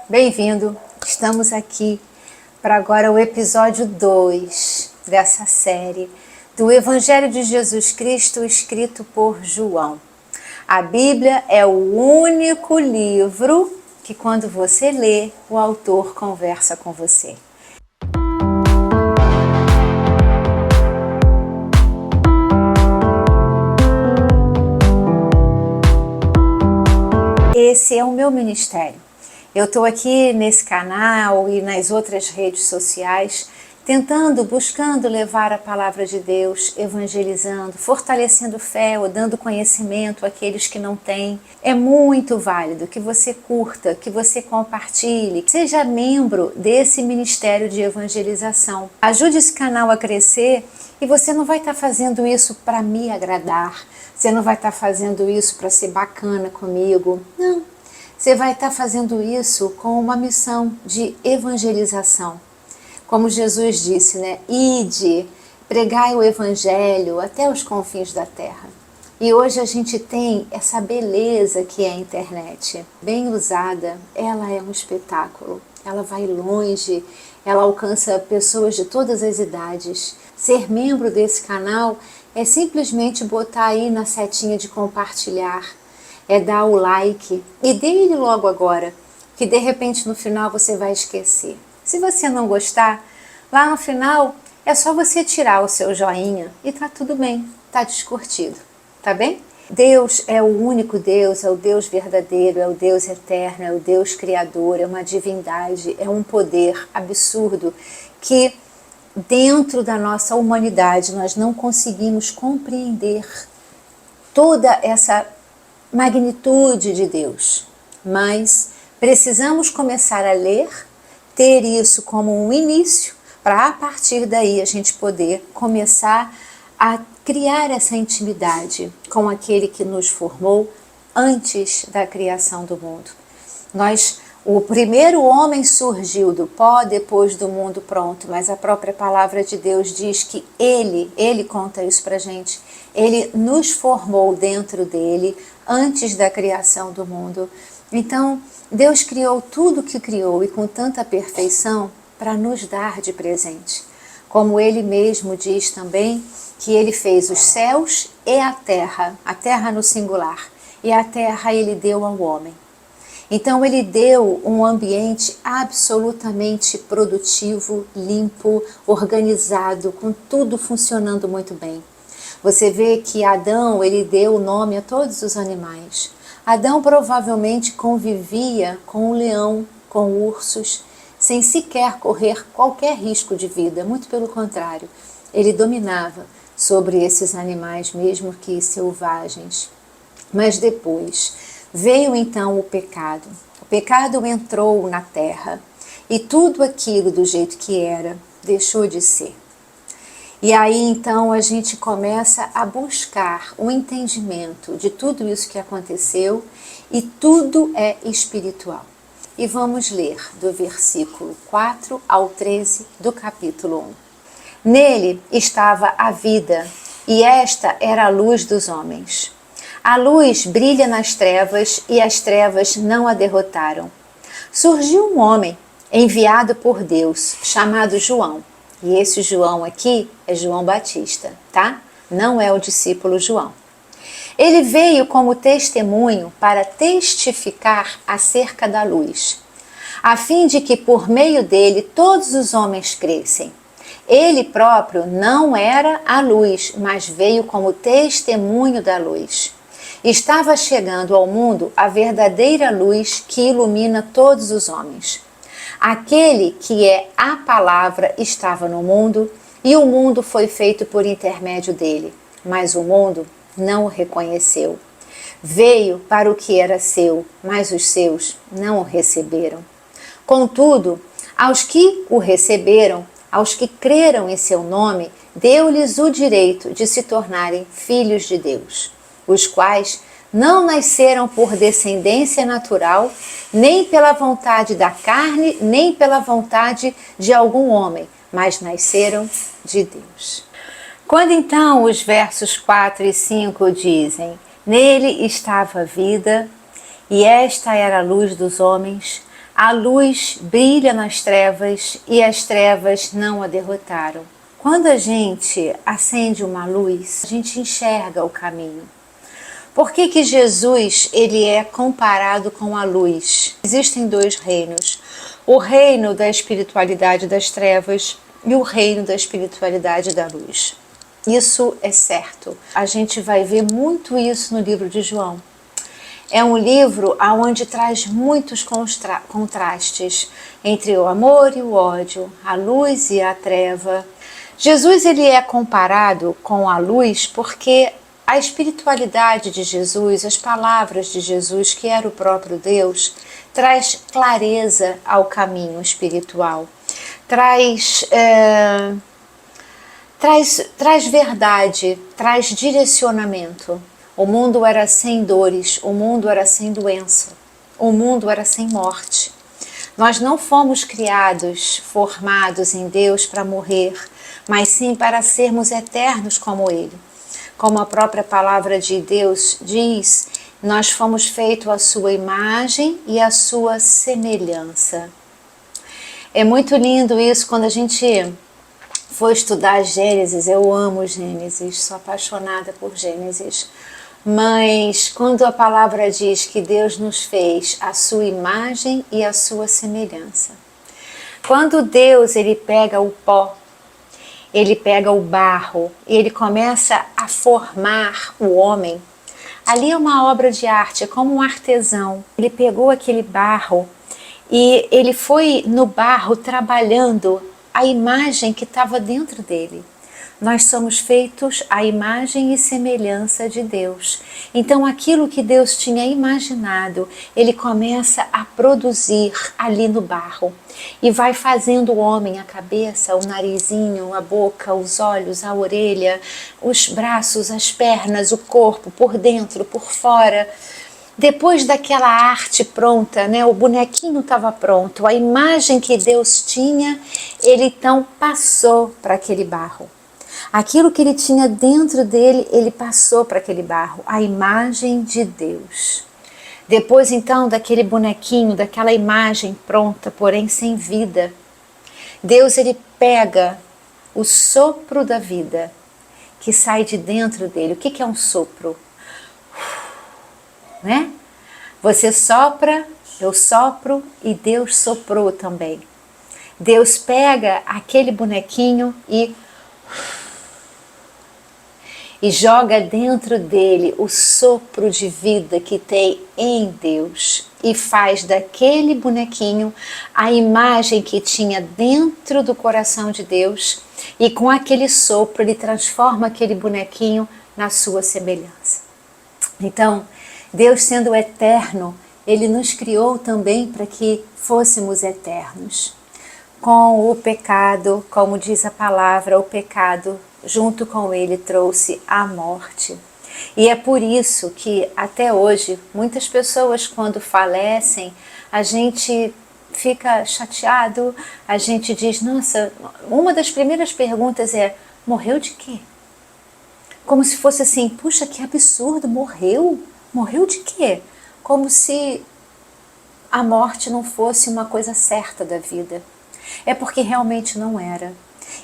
Bem-vindo! Estamos aqui para agora o episódio 2 dessa série do Evangelho de Jesus Cristo escrito por João. A Bíblia é o único livro que quando você lê, o autor conversa com você. Esse é o meu ministério. Eu estou aqui nesse canal e nas outras redes sociais buscando levar a palavra de Deus, evangelizando, fortalecendo fé ou dando conhecimento àqueles que não têm. É muito válido que você curta, que você compartilhe, seja membro desse ministério de evangelização. Ajude esse canal a crescer e você não vai estar fazendo isso para me agradar, você não vai estar fazendo isso para ser bacana comigo, não. Você vai estar fazendo isso com uma missão de evangelização. Como Jesus disse, né? Ide, pregai o evangelho até os confins da terra. E hoje a gente tem essa beleza que é a internet. Bem usada, ela é um espetáculo. Ela vai longe, ela alcança pessoas de todas as idades. Ser membro desse canal é simplesmente botar aí na setinha de compartilhar, é dar o like e dê ele logo agora, que de repente no final você vai esquecer. Se você não gostar, lá no final é só você tirar o seu joinha e tá tudo bem, tá descurtido, tá bem? Deus é o único Deus, é o Deus verdadeiro, é o Deus eterno, é o Deus criador, é uma divindade, é um poder absurdo que dentro da nossa humanidade nós não conseguimos compreender toda essa magnitude de Deus, mas precisamos começar a ler, ter isso como um início, para a partir daí a gente poder começar a criar essa intimidade com aquele que nos formou antes da criação do mundo. O primeiro homem surgiu do pó depois do mundo pronto, mas a própria palavra de Deus diz que Ele conta isso pra gente, Ele nos formou dentro dele antes da criação do mundo. Então, Deus criou tudo o que criou e com tanta perfeição para nos dar de presente. Como Ele mesmo diz também que Ele fez os céus e a terra no singular, e a terra Ele deu ao homem. Então Ele deu um ambiente absolutamente produtivo, limpo, organizado, com tudo funcionando muito bem. Você vê que Adão, ele deu o nome a todos os animais. Adão provavelmente convivia com o leão, com ursos, sem sequer correr qualquer risco de vida, muito pelo contrário. Ele dominava sobre esses animais, mesmo que selvagens. Mas depois veio então o pecado. O pecado entrou na terra e tudo aquilo do jeito que era deixou de ser. E aí então a gente começa a buscar um entendimento de tudo isso que aconteceu e tudo é espiritual. E vamos ler do versículo 4 ao 13 do capítulo 1. Nele estava a vida e esta era a luz dos homens. A luz brilha nas trevas e as trevas não a derrotaram. Surgiu um homem enviado por Deus chamado João. E esse João aqui é João Batista, tá? Não é o discípulo João. Ele veio como testemunho para testificar acerca da luz, a fim de que por meio dele todos os homens crescem. Ele próprio não era a luz, mas veio como testemunho da luz. Estava chegando ao mundo a verdadeira luz que ilumina todos os homens. Aquele que é a palavra estava no mundo e o mundo foi feito por intermédio dele, mas o mundo não o reconheceu. Veio para o que era seu, mas os seus não o receberam. Contudo, aos que o receberam, aos que creram em seu nome, deu-lhes o direito de se tornarem filhos de Deus, os quais não nasceram por descendência natural, nem pela vontade da carne, nem pela vontade de algum homem, mas nasceram de Deus. Quando então os versos 4 e 5 dizem: nele estava a vida, e esta era a luz dos homens, A luz brilha nas trevas e as trevas não a derrotaram. Quando a gente acende uma luz, a gente enxerga o caminho. Por que que Jesus ele é comparado com a luz? Existem dois reinos. O reino da espiritualidade das trevas e o reino da espiritualidade da luz. Isso é certo. A gente vai ver muito isso no livro de João. É um livro onde traz muitos contrastes entre o amor e o ódio, a luz e a treva. Jesus ele é comparado com a luz porque a espiritualidade de Jesus, as palavras de Jesus, que era o próprio Deus, traz clareza ao caminho espiritual, traz verdade, traz direcionamento. O mundo era sem dores, o mundo era sem doença, o mundo era sem morte. Nós não fomos criados, formados em Deus para morrer, mas sim para sermos eternos como Ele. Como a própria palavra de Deus diz, nós fomos feitos à sua imagem e à sua semelhança. É muito lindo isso quando a gente for estudar Gênesis. Eu amo Gênesis, sou apaixonada por Gênesis. Mas quando a palavra diz que Deus nos fez à sua imagem e à sua semelhança. Quando Deus ele pega o pó, ele pega o barro e ele começa a formar o homem, ali é uma obra de arte, é como um artesão. Ele pegou aquele barro e ele foi no barro trabalhando a imagem que estava dentro dele. Nós somos feitos à imagem e semelhança de Deus. Então aquilo que Deus tinha imaginado, Ele começa a produzir ali no barro. E vai fazendo o homem, a cabeça, o narizinho, a boca, os olhos, a orelha, os braços, as pernas, o corpo, por dentro, por fora. Depois daquela arte pronta, né, o bonequinho estava pronto, a imagem que Deus tinha, Ele então passou para aquele barro. Aquilo que ele tinha dentro dele, ele passou para aquele barro, a imagem de Deus. Depois então daquele bonequinho, daquela imagem pronta, porém sem vida, Deus ele pega o sopro da vida que sai de dentro dele. O que é um sopro? Né? Você sopra, eu sopro e Deus soprou também. Deus pega aquele bonequinho e joga dentro dele o sopro de vida que tem em Deus e faz daquele bonequinho a imagem que tinha dentro do coração de Deus, e com aquele sopro ele transforma aquele bonequinho na sua semelhança. Então, Deus sendo eterno, Ele nos criou também para que fôssemos eternos. Com o pecado, como diz a palavra, o pecado junto com ele trouxe a morte. E é por isso que até hoje muitas pessoas quando falecem, a gente fica chateado, a gente diz, nossa, uma das primeiras perguntas é, morreu de quê? Como se fosse assim, puxa, que absurdo, morreu? Morreu de quê? Como se a morte não fosse uma coisa certa da vida. É porque realmente não era.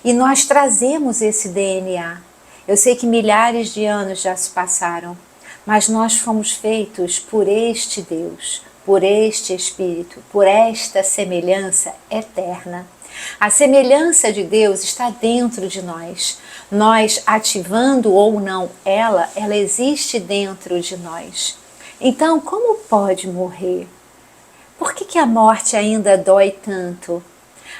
E nós trazemos esse DNA. Eu sei que milhares de anos já se passaram, mas nós fomos feitos por este Deus, por este Espírito, por esta semelhança eterna. A semelhança de Deus está dentro de nós. Nós ativando ou não ela existe dentro de nós. Então, como pode morrer? Por que a morte ainda dói tanto?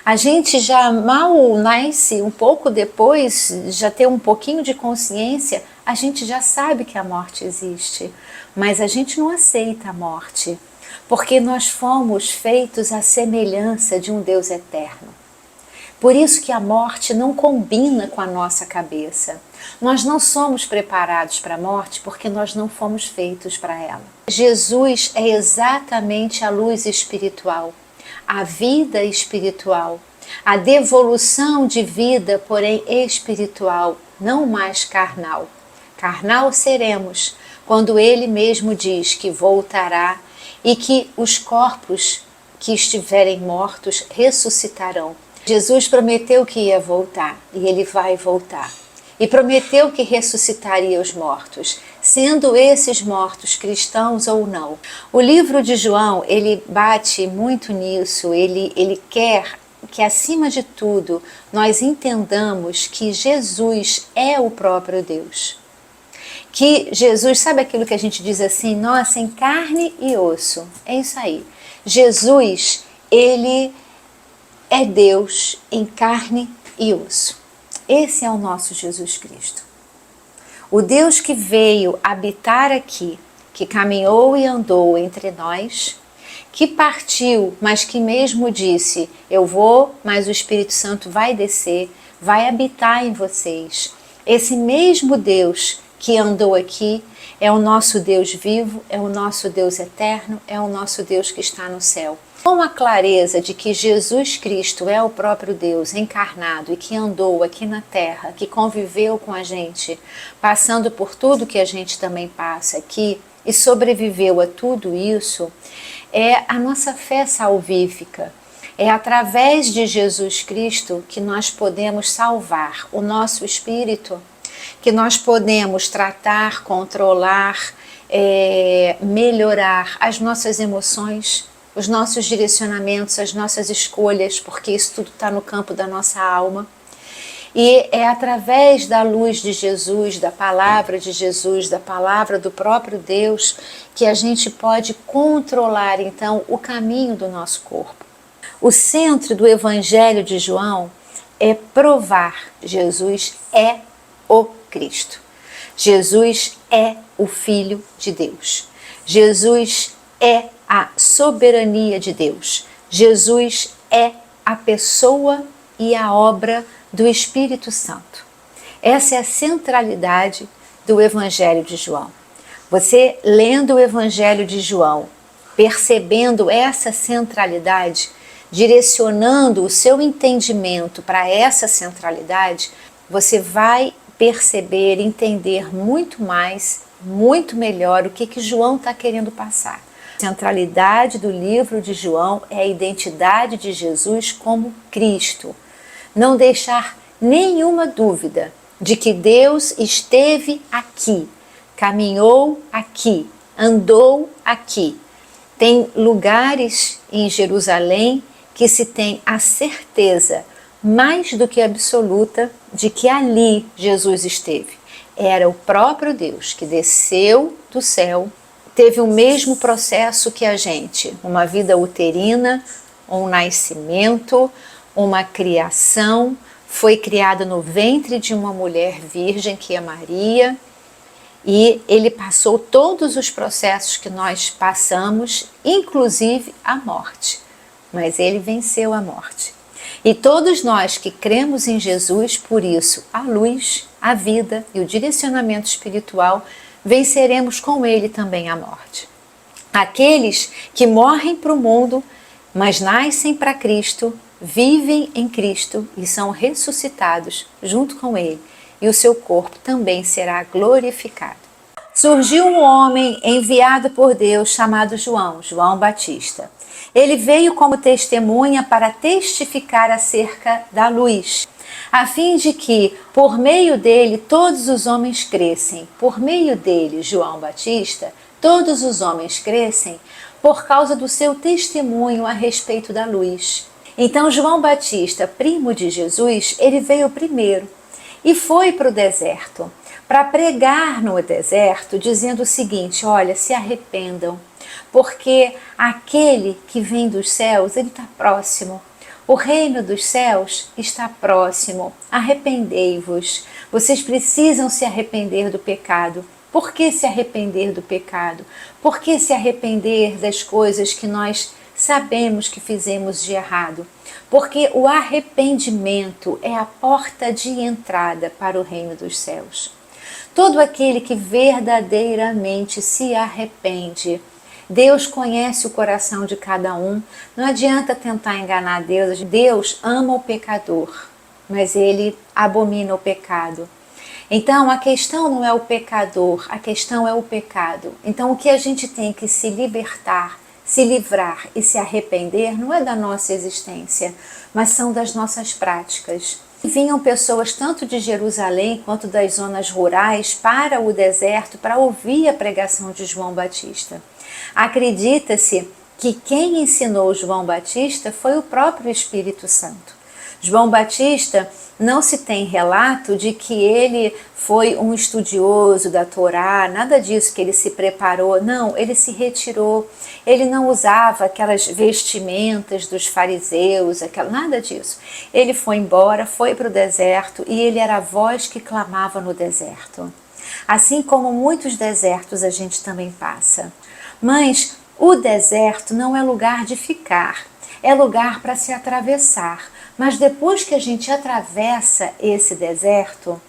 A gente já mal nasce, um pouco depois, já tem um pouquinho de consciência, a gente já sabe que a morte existe, mas a gente não aceita a morte, porque nós fomos feitos à semelhança de um Deus eterno. Por isso que a morte não combina com a nossa cabeça. Nós não somos preparados para a morte porque nós não fomos feitos para ela. Jesus é exatamente a luz espiritual, a vida espiritual, a devolução de vida, porém espiritual, não mais carnal. Carnal seremos quando Ele mesmo diz que voltará e que os corpos que estiverem mortos ressuscitarão. Jesus prometeu que ia voltar e ele vai voltar. E prometeu que ressuscitaria os mortos, sendo esses mortos cristãos ou não. O livro de João, ele bate muito nisso, ele quer que, acima de tudo, nós entendamos que Jesus é o próprio Deus. Que Jesus, sabe aquilo que a gente diz assim, nossa, em carne e osso? É isso aí. Jesus, ele é Deus em carne e osso. Esse é o nosso Jesus Cristo. O Deus que veio habitar aqui, que caminhou e andou entre nós, que partiu, mas que mesmo disse, eu vou, mas o Espírito Santo vai descer, vai habitar em vocês. Esse mesmo Deus que andou aqui é o nosso Deus vivo, é o nosso Deus eterno, é o nosso Deus que está no céu. Com a clareza de que Jesus Cristo é o próprio Deus encarnado e que andou aqui na terra, que conviveu com a gente, passando por tudo que a gente também passa aqui e sobreviveu a tudo isso, é a nossa fé salvífica. É através de Jesus Cristo que nós podemos salvar o nosso espírito, que nós podemos tratar, controlar, melhorar as nossas emoções, os nossos direcionamentos, as nossas escolhas, porque isso tudo está no campo da nossa alma. E é através da luz de Jesus, da palavra de Jesus, da palavra do próprio Deus, que a gente pode controlar, então, o caminho do nosso corpo. O centro do Evangelho de João é provar: Jesus é o Cristo. Jesus é o Filho de Deus. Jesus é a soberania de Deus. Jesus é a pessoa e a obra do Espírito Santo. Essa é a centralidade do Evangelho de João. Você lendo o Evangelho de João, percebendo essa centralidade, direcionando o seu entendimento para essa centralidade, você vai perceber, entender muito mais, muito melhor o que João está querendo passar. A centralidade do livro de João é a identidade de Jesus como Cristo. Não deixar nenhuma dúvida de que Deus esteve aqui, caminhou aqui, andou aqui. Tem lugares em Jerusalém que se tem a certeza mais do que absoluta de que ali Jesus esteve. Era o próprio Deus que desceu do céu, teve o mesmo processo que a gente, uma vida uterina, um nascimento, uma criação, foi criado no ventre de uma mulher virgem, que é Maria, e ele passou todos os processos que nós passamos, inclusive a morte, mas ele venceu a morte. E todos nós que cremos em Jesus, por isso, a luz, a vida e o direcionamento espiritual, venceremos com ele também a morte. Aqueles que morrem para o mundo, mas nascem para Cristo, vivem em Cristo e são ressuscitados junto com ele, e o seu corpo também será glorificado. Surgiu um homem enviado por Deus chamado João Batista. Ele veio como testemunha para testificar acerca da luz, a fim de que, por meio dele, todos os homens crescem. Por meio dele, João Batista, todos os homens crescem por causa do seu testemunho a respeito da luz. Então, João Batista, primo de Jesus, ele veio primeiro e foi para o deserto, para pregar no deserto, dizendo o seguinte: olha, se arrependam, porque aquele que vem dos céus, ele está próximo. O reino dos céus está próximo. Arrependei-vos. Vocês precisam se arrepender do pecado. Por que se arrepender do pecado? Por que se arrepender das coisas que nós sabemos que fizemos de errado? Porque o arrependimento é a porta de entrada para o reino dos céus. Todo aquele que verdadeiramente se arrepende, Deus conhece o coração de cada um. Não adianta tentar enganar Deus. Deus ama o pecador, mas ele abomina o pecado. Então a questão não é o pecador, a questão é o pecado. Então o que a gente tem que se libertar, se livrar e se arrepender não é da nossa existência, mas são das nossas práticas. Vinham pessoas tanto de Jerusalém quanto das zonas rurais para o deserto para ouvir a pregação de João Batista. Acredita-se que quem ensinou João Batista foi o próprio Espírito Santo. João Batista não se tem relato de que ele foi um estudioso da Torá, nada disso, que ele se preparou, não, ele se retirou, ele não usava aquelas vestimentas dos fariseus, nada disso. Ele foi embora, foi para o deserto e ele era a voz que clamava no deserto. Assim como muitos desertos a gente também passa. Mas o deserto não é lugar de ficar, é lugar para se atravessar. Mas depois que a gente atravessa esse deserto,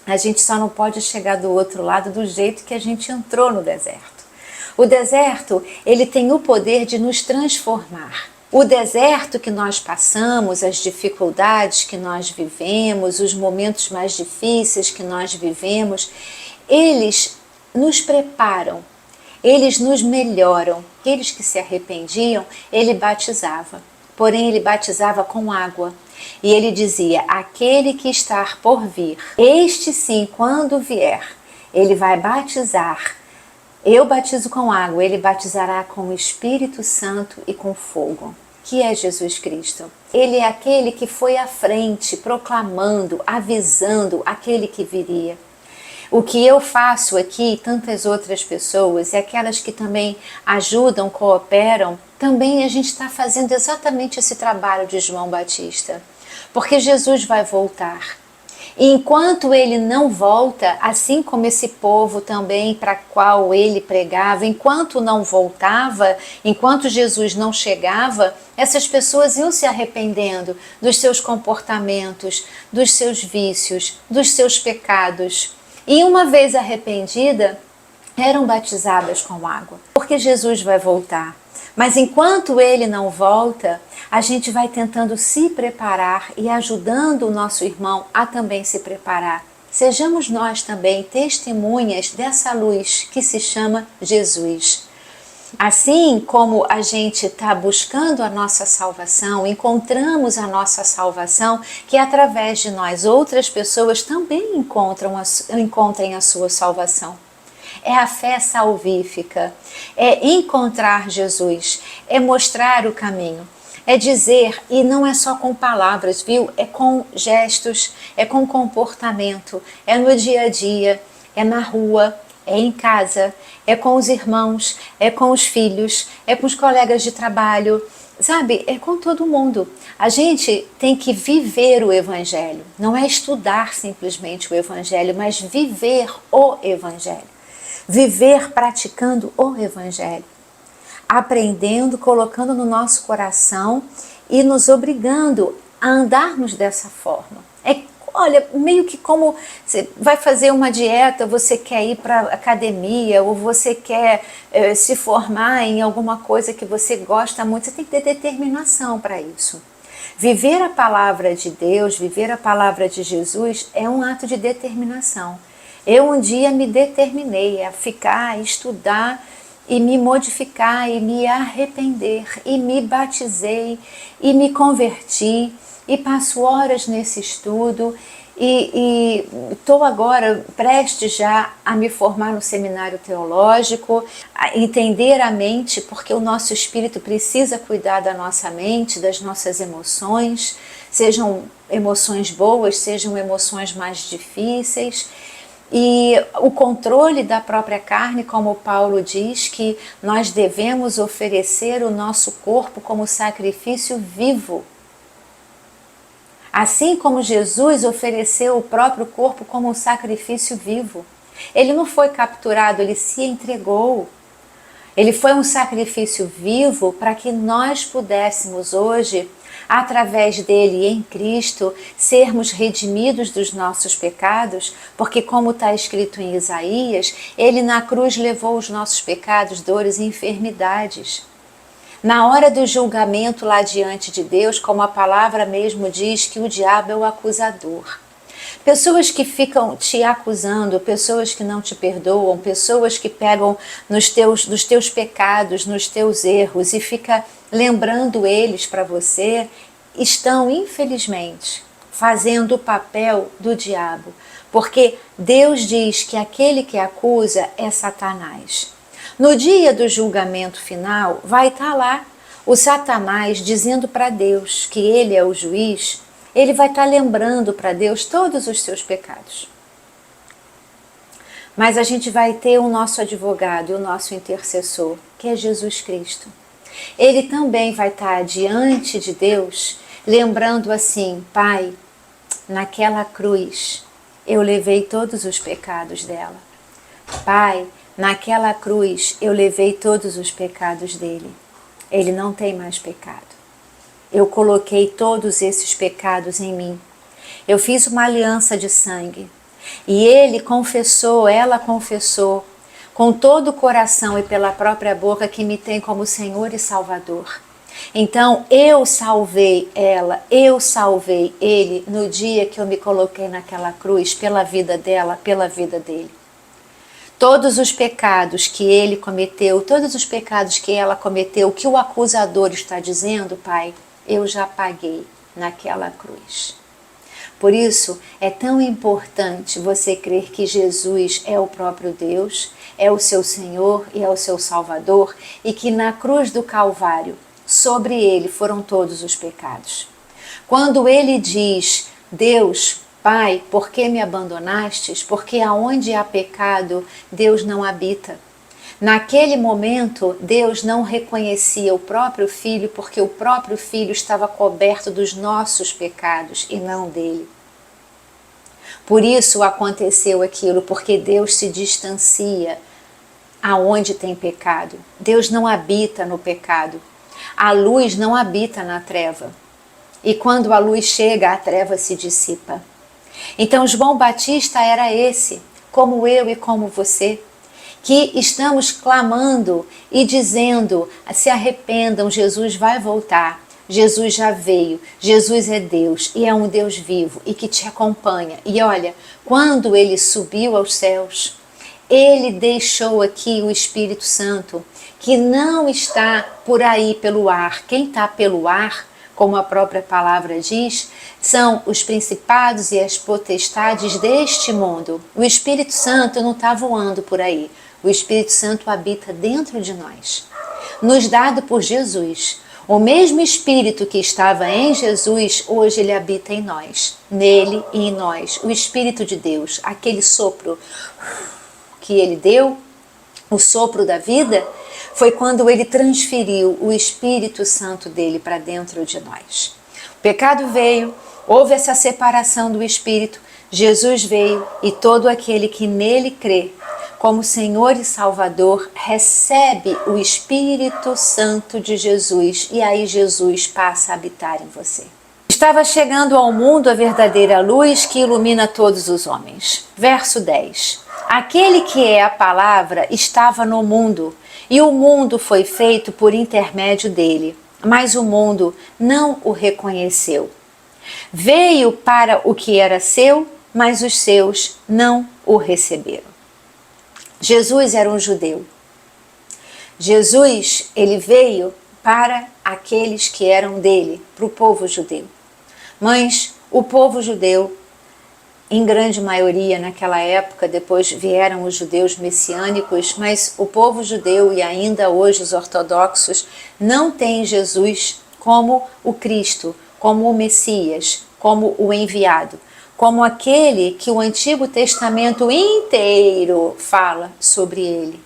a gente só não pode chegar do outro lado do jeito que a gente entrou no deserto. O deserto, ele tem o poder de nos transformar. O deserto que nós passamos, as dificuldades que nós vivemos, os momentos mais difíceis que nós vivemos, eles nos preparam, eles nos melhoram. Aqueles que se arrependiam, ele batizava. Porém, ele batizava com água. E ele dizia, aquele que está por vir, este sim, quando vier, ele vai batizar. Eu batizo com água, ele batizará com o Espírito Santo e com fogo, que é Jesus Cristo. Ele é aquele que foi à frente, proclamando, avisando aquele que viria. O que eu faço aqui e tantas outras pessoas e aquelas que também ajudam, cooperam, também a gente está fazendo exatamente esse trabalho de João Batista. Porque Jesus vai voltar. E enquanto ele não volta, assim como esse povo também para qual ele pregava, enquanto não voltava, enquanto Jesus não chegava, essas pessoas iam se arrependendo dos seus comportamentos, dos seus vícios, dos seus pecados. E uma vez arrependida, eram batizadas com água, porque Jesus vai voltar. Mas enquanto ele não volta, a gente vai tentando se preparar e ajudando o nosso irmão a também se preparar. Sejamos nós também testemunhas dessa luz que se chama Jesus. Assim como a gente está buscando a nossa salvação, encontramos a nossa salvação, que através de nós outras pessoas também encontrem a sua salvação. É a fé salvífica, é encontrar Jesus, é mostrar o caminho, é dizer, e não é só com palavras, viu? É com gestos, é com comportamento, é no dia a dia, é na rua, é em casa, é com os irmãos, é com os filhos, é com os colegas de trabalho, sabe? É com todo mundo. A gente tem que viver o Evangelho, não é estudar simplesmente o Evangelho, mas viver o Evangelho. Viver praticando o Evangelho, aprendendo, colocando no nosso coração e nos obrigando a andarmos dessa forma. Olha, meio que como você vai fazer uma dieta, você quer ir para a academia ou você quer se formar em alguma coisa que você gosta muito, você tem que ter determinação para isso. Viver a palavra de Deus, viver a palavra de Jesus é um ato de determinação. Eu um dia me determinei a ficar, a estudar e me modificar e me arrepender e me batizei e me converti e passo horas nesse estudo e estou agora prestes já a me formar no seminário teológico, a entender a mente, porque o nosso espírito precisa cuidar da nossa mente, das nossas emoções, sejam emoções boas, sejam emoções mais difíceis. E o controle da própria carne, como Paulo diz, que nós devemos oferecer o nosso corpo como sacrifício vivo. Assim como Jesus ofereceu o próprio corpo como um sacrifício vivo. Ele não foi capturado, ele se entregou. Ele foi um sacrifício vivo para que nós pudéssemos hoje, através dele em Cristo, sermos redimidos dos nossos pecados, porque como está escrito em Isaías, ele na cruz levou os nossos pecados, dores e enfermidades. Na hora do julgamento lá diante de Deus, como a palavra mesmo diz que o diabo é o acusador. Pessoas que ficam te acusando, pessoas que não te perdoam, pessoas que pegam nos teus pecados, nos teus erros e fica lembrando eles para você, estão, infelizmente, fazendo o papel do diabo. Porque Deus diz que aquele que acusa é Satanás. No dia do julgamento final, vai estar lá o Satanás dizendo para Deus que ele é o juiz. Ele vai estar lembrando para Deus todos os seus pecados. Mas a gente vai ter o nosso advogado e o nosso intercessor, que é Jesus Cristo. Ele também vai estar diante de Deus, lembrando assim: Pai, naquela cruz eu levei todos os pecados dela. Pai, naquela cruz eu levei todos os pecados dele. Ele não tem mais pecado. Eu coloquei todos esses pecados em mim. Eu fiz uma aliança de sangue. E ele confessou, ela confessou, com todo o coração e pela própria boca, que me tem como Senhor e Salvador. Então eu salvei ela, eu salvei ele no dia que eu me coloquei naquela cruz, pela vida dela, pela vida dele. Todos os pecados que ele cometeu, todos os pecados que ela cometeu, que o acusador está dizendo, Pai, eu já paguei naquela cruz. Por isso é tão importante você crer que Jesus é o próprio Deus, é o seu Senhor e é o seu Salvador, e que na cruz do Calvário, sobre ele foram todos os pecados. Quando ele diz: Deus, Pai, por que me abandonastes? Porque aonde há pecado, Deus não habita. Naquele momento, Deus não reconhecia o próprio Filho, porque o próprio Filho estava coberto dos nossos pecados e não dele. Por isso aconteceu aquilo, porque Deus se distancia aonde tem pecado. Deus não habita no pecado. A luz não habita na treva. E quando a luz chega, a treva se dissipa. Então João Batista era esse, como eu e como você, que estamos clamando e dizendo: se arrependam, Jesus vai voltar, Jesus já veio, Jesus é Deus e é um Deus vivo e que te acompanha. E olha, quando ele subiu aos céus, ele deixou aqui o Espírito Santo, que não está por aí pelo ar. Quem está pelo ar, como a própria palavra diz, são os principados e as potestades deste mundo. O Espírito Santo não está voando por aí. O Espírito Santo habita dentro de nós, nos dado por Jesus. O mesmo Espírito que estava em Jesus, hoje ele habita em nós, nele e em nós. O Espírito de Deus, aquele sopro que ele deu, o sopro da vida, foi quando ele transferiu o Espírito Santo dele para dentro de nós. O pecado veio, houve essa separação do Espírito, Jesus veio e todo aquele que nele crê, como Senhor e Salvador, recebe o Espírito Santo de Jesus e aí Jesus passa a habitar em você. Estava chegando ao mundo a verdadeira luz que ilumina todos os homens. Verso 10. Aquele que é a palavra estava no mundo, e o mundo foi feito por intermédio dele, mas o mundo não o reconheceu. Veio para o que era seu, mas os seus não o receberam. Jesus era um judeu. Jesus, ele veio para aqueles que eram dele, para o povo judeu. Mas o povo judeu, em grande maioria naquela época, depois vieram os judeus messiânicos, mas o povo judeu e ainda hoje os ortodoxos não têm Jesus como o Cristo, como o Messias, como o enviado, como aquele que o Antigo Testamento inteiro fala sobre ele.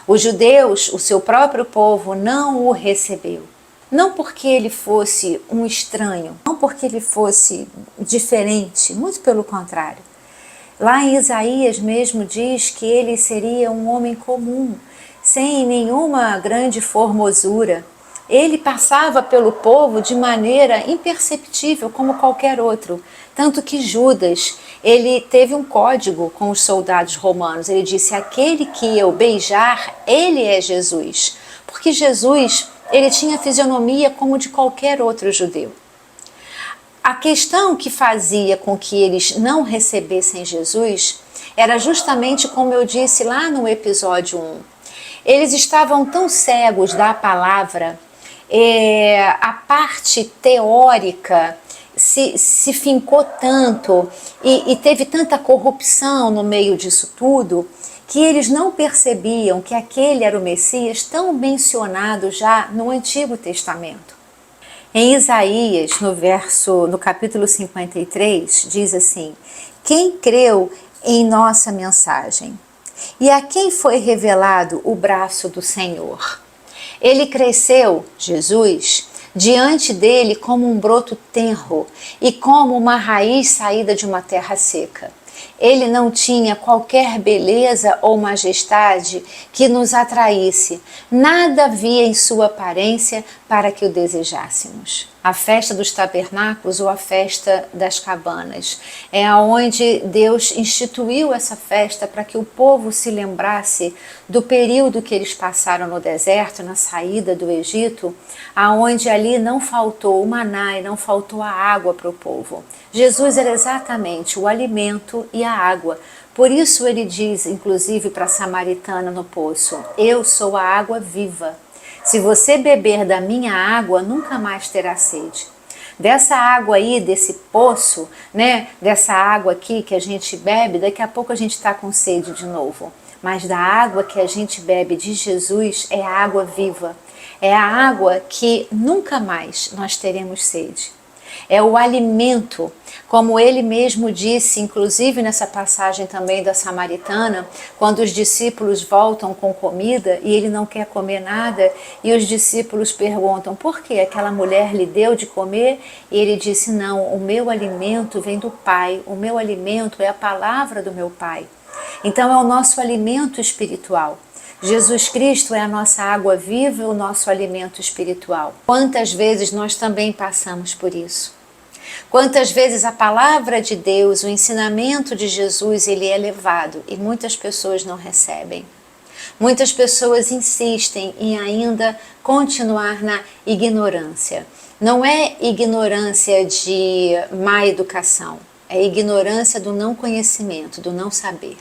Os judeus, o seu próprio povo, não o recebeu. Não porque ele fosse um estranho, não porque ele fosse diferente, muito pelo contrário. Lá em Isaías mesmo diz que ele seria um homem comum, sem nenhuma grande formosura. Ele passava pelo povo de maneira imperceptível, como qualquer outro. Tanto que Judas, ele teve um código com os soldados romanos. Ele disse: aquele que eu beijar, ele é Jesus. Porque Jesus, ele tinha fisionomia como de qualquer outro judeu. A questão que fazia com que eles não recebessem Jesus era justamente como eu disse lá no episódio 1. Eles estavam tão cegos da palavra, a parte teórica se fincou tanto e teve tanta corrupção no meio disso tudo, que eles não percebiam que aquele era o Messias tão mencionado já no Antigo Testamento. Em Isaías, no capítulo 53, diz assim: quem creu em nossa mensagem? E a quem foi revelado o braço do Senhor? Ele cresceu, Jesus, diante dele como um broto tenro e como uma raiz saída de uma terra seca. Ele não tinha qualquer beleza ou majestade que nos atraísse. Nada havia em sua aparência para que o desejássemos. A festa dos tabernáculos ou a festa das cabanas é aonde Deus instituiu essa festa para que o povo se lembrasse do período que eles passaram no deserto, na saída do Egito, aonde ali não faltou o maná e não faltou a água para o povo. Jesus era exatamente o alimento e a água. Por isso ele diz, inclusive para a samaritana no poço: eu sou a água viva. Se você beber da minha água, nunca mais terá sede. Dessa água aí, desse poço, né? Dessa água aqui que a gente bebe, daqui a pouco a gente está com sede de novo. Mas da água que a gente bebe de Jesus é a água viva. É a água que nunca mais nós teremos sede. É o alimento, como ele mesmo disse, inclusive nessa passagem também da samaritana, quando os discípulos voltam com comida e ele não quer comer nada, e os discípulos perguntam: por que aquela mulher lhe deu de comer? E ele disse: não, o meu alimento vem do Pai, o meu alimento é a palavra do meu Pai. Então é o nosso alimento espiritual. Jesus Cristo é a nossa água viva, o nosso alimento espiritual. Quantas vezes nós também passamos por isso? Quantas vezes a palavra de Deus, o ensinamento de Jesus, ele é levado e muitas pessoas não recebem. Muitas pessoas insistem em ainda continuar na ignorância. Não é ignorância de má educação, é ignorância do não conhecimento, do não saber.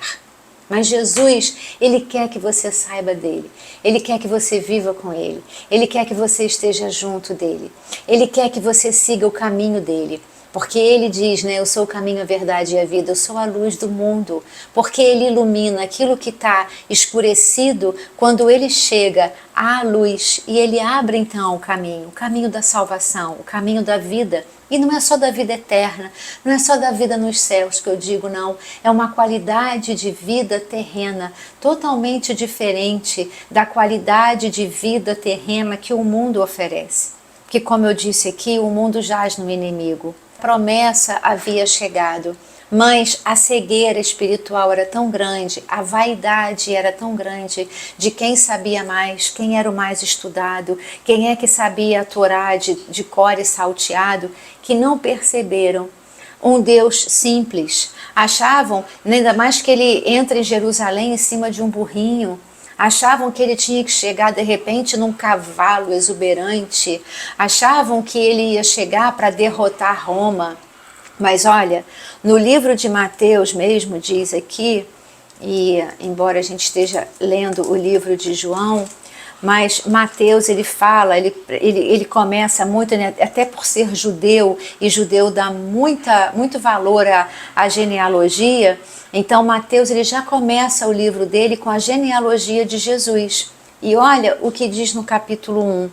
Mas Jesus, ele quer que você saiba dele, ele quer que você viva com ele, ele quer que você esteja junto dele, ele quer que você siga o caminho dele. Porque ele diz, né, eu sou o caminho, a verdade e a vida, eu sou a luz do mundo. Porque ele ilumina aquilo que está escurecido quando ele chega à luz e ele abre então o caminho da salvação, o caminho da vida. E não é só da vida eterna, não é só da vida nos céus que eu digo, não. É uma qualidade de vida terrena totalmente diferente da qualidade de vida terrena que o mundo oferece. Que, como eu disse aqui, o mundo jaz no inimigo. A promessa havia chegado, mas a cegueira espiritual era tão grande, a vaidade era tão grande de quem sabia mais, quem era o mais estudado, quem é que sabia a Torá de cor e salteado, que não perceberam um Deus simples. Achavam, ainda mais que ele entra em Jerusalém em cima de um burrinho, achavam que ele tinha que chegar de repente num cavalo exuberante, achavam que ele ia chegar para derrotar Roma. Mas olha, no livro de Mateus mesmo diz aqui, e embora a gente esteja lendo o livro de João, mas Mateus ele fala, ele começa muito, né, até por ser judeu, e judeu dá muito valor à genealogia. Então Mateus ele já começa o livro dele com a genealogia de Jesus. E olha o que diz no capítulo 1.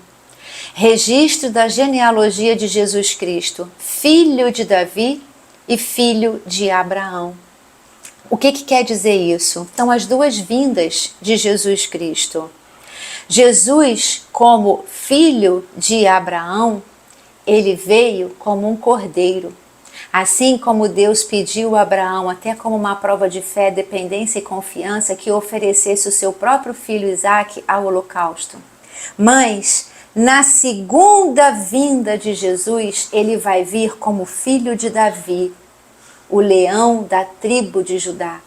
Registro da genealogia de Jesus Cristo, filho de Davi e filho de Abraão. O que quer dizer isso? São as duas vindas de Jesus Cristo. Jesus, como filho de Abraão, ele veio como um cordeiro. Assim como Deus pediu a Abraão, até como uma prova de fé, dependência e confiança, que oferecesse o seu próprio filho Isaque ao holocausto. Mas, na segunda vinda de Jesus, ele vai vir como filho de Davi, o leão da tribo de Judá.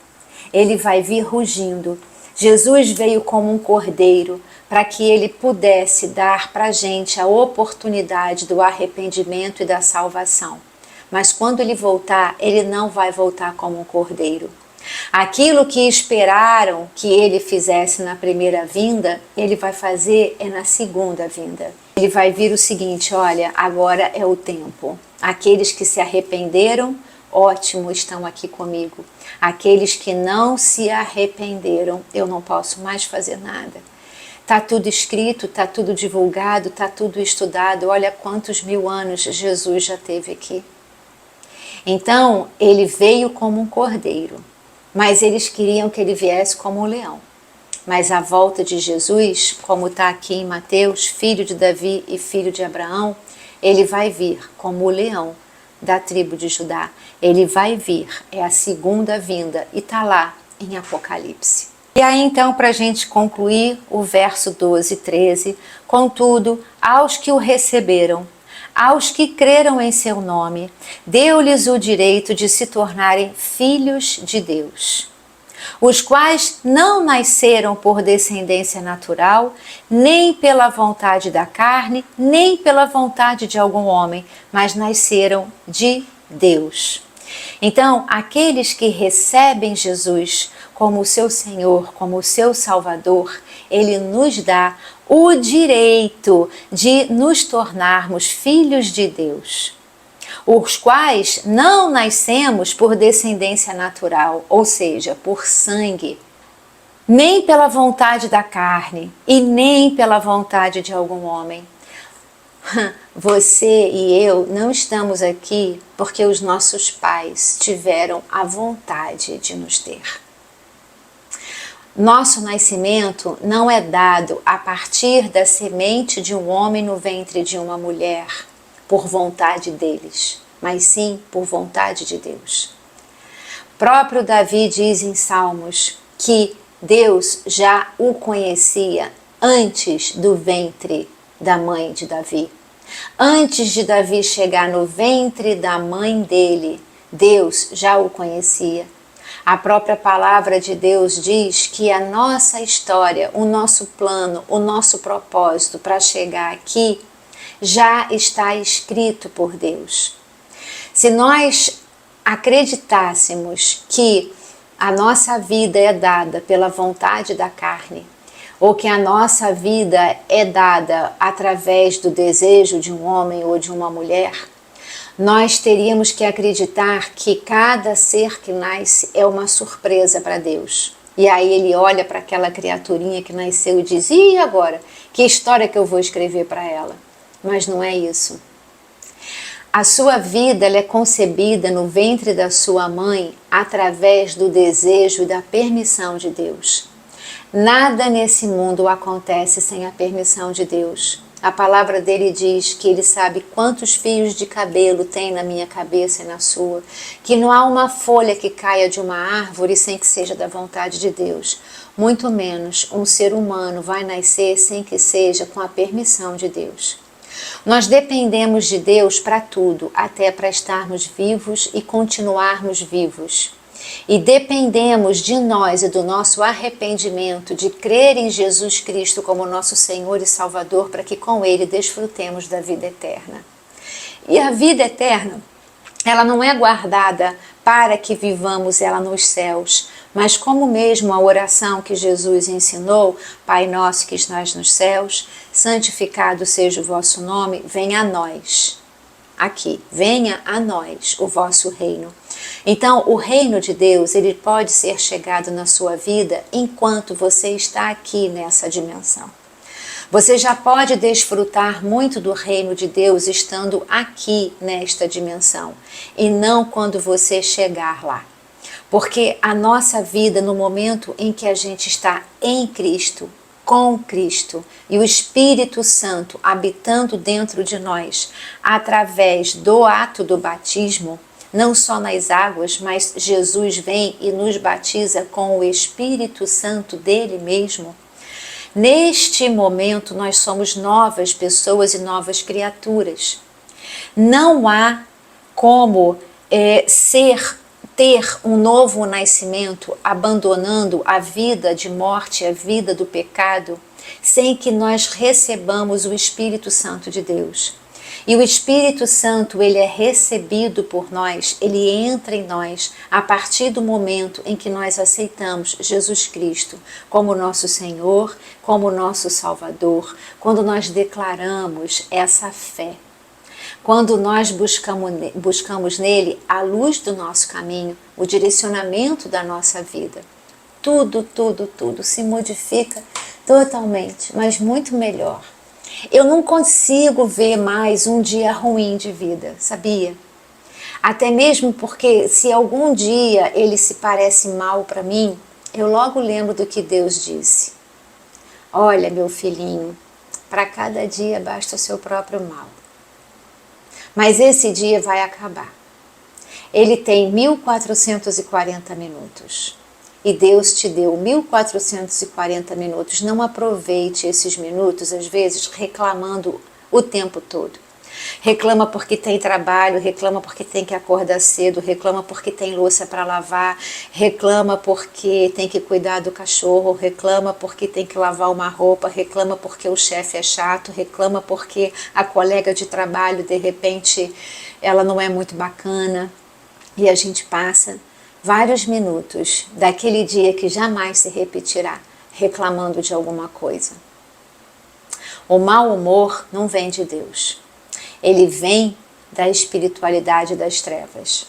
Ele vai vir rugindo. Jesus veio como um cordeiro para que ele pudesse dar para a gente a oportunidade do arrependimento e da salvação. mas quando ele voltar, ele não vai voltar como um cordeiro. Aquilo que esperaram que ele fizesse na primeira vinda, ele vai fazer na segunda vinda. Ele vai vir o seguinte: olha, agora é o tempo. Aqueles que se arrependeram, ótimo, estão aqui comigo. Aqueles que não se arrependeram, eu não posso mais fazer nada. Está tudo escrito, está tudo divulgado, está tudo estudado. Olha quantos 1000 anos Jesus já teve aqui. Então, ele veio como um cordeiro, mas eles queriam que ele viesse como um leão. Mas a volta de Jesus, como está aqui em Mateus, filho de Davi e filho de Abraão, ele vai vir como o leão da tribo de Judá. Ele vai vir, é a segunda vinda, e está lá em Apocalipse. E aí então, para a gente concluir, o verso 12 e 13, contudo, aos que o receberam, aos que creram em seu nome, deu-lhes o direito de se tornarem filhos de Deus, os quais não nasceram por descendência natural, nem pela vontade da carne, nem pela vontade de algum homem, mas nasceram de Deus. Então, aqueles que recebem Jesus como o seu Senhor, como o seu Salvador, ele nos dá o direito de nos tornarmos filhos de Deus, os quais não nascemos por descendência natural, ou seja, por sangue, nem pela vontade da carne e nem pela vontade de algum homem. Você e eu não estamos aqui porque os nossos pais tiveram a vontade de nos ter. Nosso nascimento não é dado a partir da semente de um homem no ventre de uma mulher, por vontade deles, mas sim por vontade de Deus. Próprio Davi diz em Salmos que Deus já o conhecia antes do ventre da mãe de Davi. Antes de Davi chegar no ventre da mãe dele, Deus já o conhecia. A própria palavra de Deus diz que a nossa história, o nosso plano, o nosso propósito para chegar aqui já está escrito por Deus. Se nós acreditássemos que a nossa vida é dada pela vontade da carne, ou que a nossa vida é dada através do desejo de um homem ou de uma mulher, nós teríamos que acreditar que cada ser que nasce é uma surpresa para Deus. E aí ele olha para aquela criaturinha que nasceu e diz: e agora? Que história que eu vou escrever para ela? Mas não é isso. A sua vida ela é concebida no ventre da sua mãe através do desejo e da permissão de Deus. Nada nesse mundo acontece sem a permissão de Deus. A palavra dele diz que ele sabe quantos fios de cabelo tem na minha cabeça e na sua, que não há uma folha que caia de uma árvore sem que seja da vontade de Deus. Muito menos um ser humano vai nascer sem que seja com a permissão de Deus. Nós dependemos de Deus para tudo, até para estarmos vivos e continuarmos vivos. E dependemos de nós e do nosso arrependimento, de crer em Jesus Cristo como nosso Senhor e Salvador, para que com Ele desfrutemos da vida eterna. E a vida eterna, ela não é guardada para que vivamos ela nos céus, mas como mesmo a oração que Jesus ensinou: Pai nosso que estás nos céus, santificado seja o vosso nome, venha a nós. Aqui, venha a nós o vosso reino. Então, o reino de Deus, ele pode ser chegado na sua vida enquanto você está aqui nessa dimensão. Você já pode desfrutar muito do reino de Deus estando aqui nesta dimensão, e não quando você chegar lá. Porque a nossa vida, no momento em que a gente está em Cristo, com Cristo e o Espírito Santo habitando dentro de nós, através do ato do batismo, não só nas águas, mas Jesus vem e nos batiza com o Espírito Santo dele mesmo. Neste momento nós somos novas pessoas e novas criaturas. Não há como ter um novo nascimento abandonando a vida de morte, a vida do pecado, sem que nós recebamos o Espírito Santo de Deus. E o Espírito Santo, ele é recebido por nós, ele entra em nós a partir do momento em que nós aceitamos Jesus Cristo como nosso Senhor, como nosso Salvador, quando nós declaramos essa fé. Quando nós buscamos nele a luz do nosso caminho, o direcionamento da nossa vida. Tudo se modifica totalmente, mas muito melhor. Eu não consigo ver mais um dia ruim de vida, sabia? Até mesmo porque se algum dia ele se parece mal para mim, eu logo lembro do que Deus disse. Olha, meu filhinho, para cada dia basta o seu próprio mal. Mas esse dia vai acabar. Ele tem 1440 minutos. E Deus te deu 1440 minutos. Não aproveite esses minutos, às vezes, reclamando o tempo todo. Reclama porque tem trabalho, reclama porque tem que acordar cedo, reclama porque tem louça para lavar, reclama porque tem que cuidar do cachorro, reclama porque tem que lavar uma roupa, reclama porque o chefe é chato, reclama porque a colega de trabalho, de repente, ela não é muito bacana. E a gente passa vários minutos daquele dia que jamais se repetirá, reclamando de alguma coisa. O mau humor não vem de Deus. Ele vem da espiritualidade das trevas.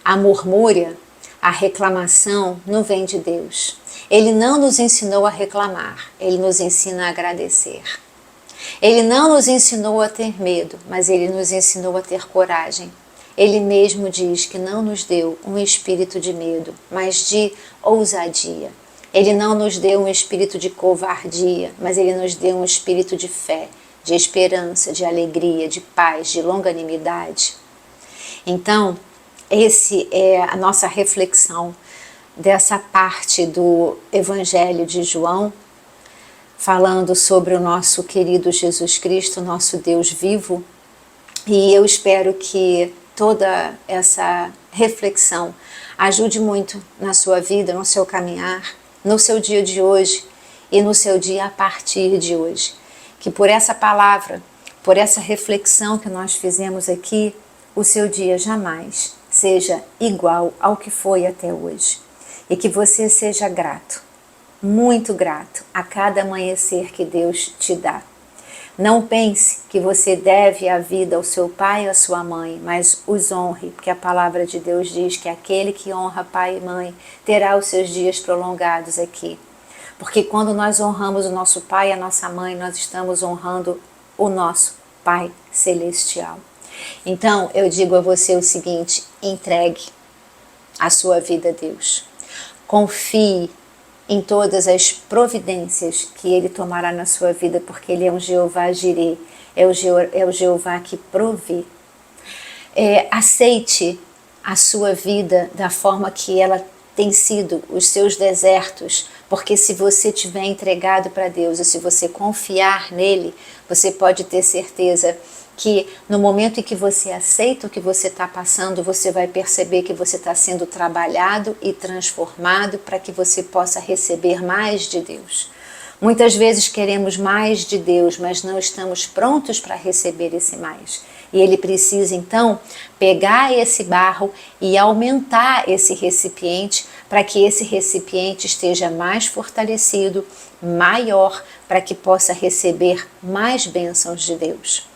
A murmúria, a reclamação não vem de Deus. Ele não nos ensinou a reclamar, ele nos ensina a agradecer. Ele não nos ensinou a ter medo, mas ele nos ensinou a ter coragem. Ele mesmo diz que não nos deu um espírito de medo, mas de ousadia. Ele não nos deu um espírito de covardia, mas ele nos deu um espírito de fé, de esperança, de alegria, de paz, de longanimidade. Então, esse é a nossa reflexão dessa parte do Evangelho de João, falando sobre o nosso querido Jesus Cristo, nosso Deus vivo. E eu espero que toda essa reflexão ajude muito na sua vida, no seu caminhar, no seu dia de hoje e no seu dia a partir de hoje. Que por essa palavra, por essa reflexão que nós fizemos aqui, o seu dia jamais seja igual ao que foi até hoje. E que você seja grato, muito grato a cada amanhecer que Deus te dá. Não pense que você deve a vida ao seu pai e à sua mãe, mas os honre, porque a palavra de Deus diz que aquele que honra pai e mãe terá os seus dias prolongados aqui. Porque quando nós honramos o nosso pai e a nossa mãe, nós estamos honrando o nosso Pai Celestial. Então, eu digo a você o seguinte: entregue a sua vida a Deus. Confie em todas as providências que Ele tomará na sua vida, porque Ele é um Jeová Jireh, é o Jeová que provê. Aceite a sua vida da forma que ela tem sido, os seus desertos, porque se você tiver entregado para Deus e se você confiar nele, você pode ter certeza que no momento em que você aceita o que você está passando, você vai perceber que você está sendo trabalhado e transformado para que você possa receber mais de Deus. Muitas vezes queremos mais de Deus, mas não estamos prontos para receber esse mais. E Ele precisa então pegar esse barro e aumentar esse recipiente para que esse recipiente esteja mais fortalecido, maior, para que possa receber mais bênçãos de Deus.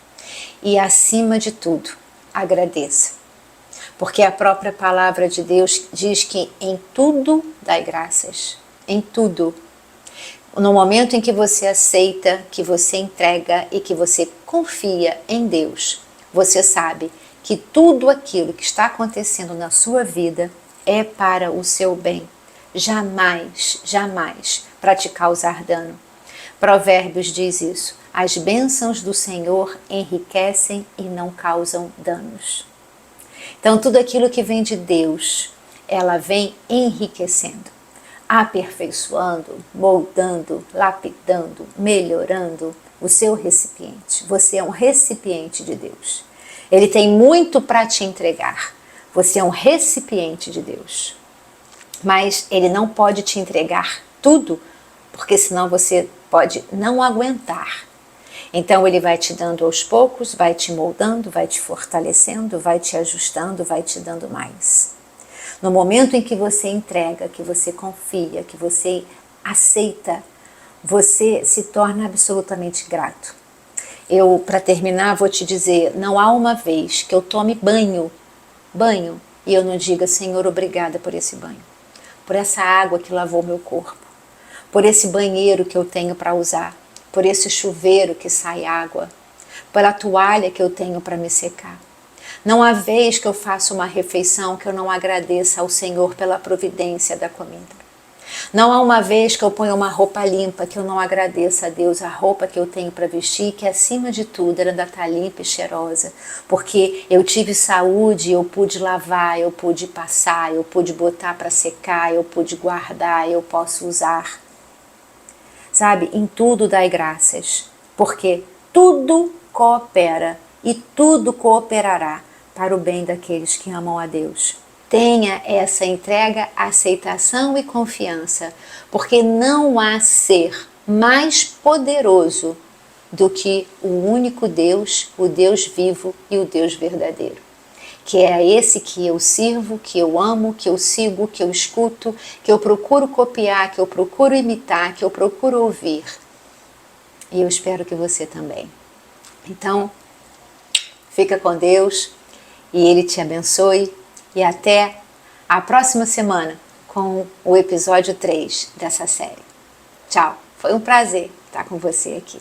E acima de tudo, agradeça. Porque a própria palavra de Deus diz que em tudo dai graças. Em tudo. No momento em que você aceita, que você entrega e que você confia em Deus, você sabe que tudo aquilo que está acontecendo na sua vida é para o seu bem. Jamais, jamais para te causar dano. Provérbios diz isso. As bênçãos do Senhor enriquecem e não causam danos. Então tudo aquilo que vem de Deus, ela vem enriquecendo, aperfeiçoando, moldando, lapidando, melhorando o seu recipiente. Você é um recipiente de Deus. Ele tem muito para te entregar. Você é um recipiente de Deus. Mas Ele não pode te entregar tudo, porque senão você pode não aguentar. Então Ele vai te dando aos poucos, vai te moldando, vai te fortalecendo, vai te ajustando, vai te dando mais. No momento em que você entrega, que você confia, que você aceita, você se torna absolutamente grato. Eu, para terminar, vou te dizer, não há uma vez que eu tome banho, e eu não diga, Senhor, obrigada por esse banho, por essa água que lavou meu corpo, por esse banheiro que eu tenho para usar, por esse chuveiro que sai água, pela toalha que eu tenho para me secar. Não há vez que eu faça uma refeição que eu não agradeça ao Senhor pela providência da comida. Não há uma vez que eu ponha uma roupa limpa que eu não agradeça a Deus a roupa que eu tenho para vestir, que acima de tudo ela ainda está limpa e cheirosa, porque eu tive saúde, eu pude lavar, eu pude passar, eu pude botar para secar, eu pude guardar, eu posso usar. Sabe, em tudo dai graças, porque tudo coopera e tudo cooperará para o bem daqueles que amam a Deus. Tenha essa entrega, aceitação e confiança, porque não há ser mais poderoso do que o único Deus, o Deus vivo e o Deus verdadeiro. Que é esse que eu sirvo, que eu amo, que eu sigo, que eu escuto, que eu procuro copiar, que eu procuro imitar, que eu procuro ouvir. E eu espero que você também. Então, fica com Deus e Ele te abençoe. E até a próxima semana com o episódio 3 dessa série. Tchau, foi um prazer estar com você aqui.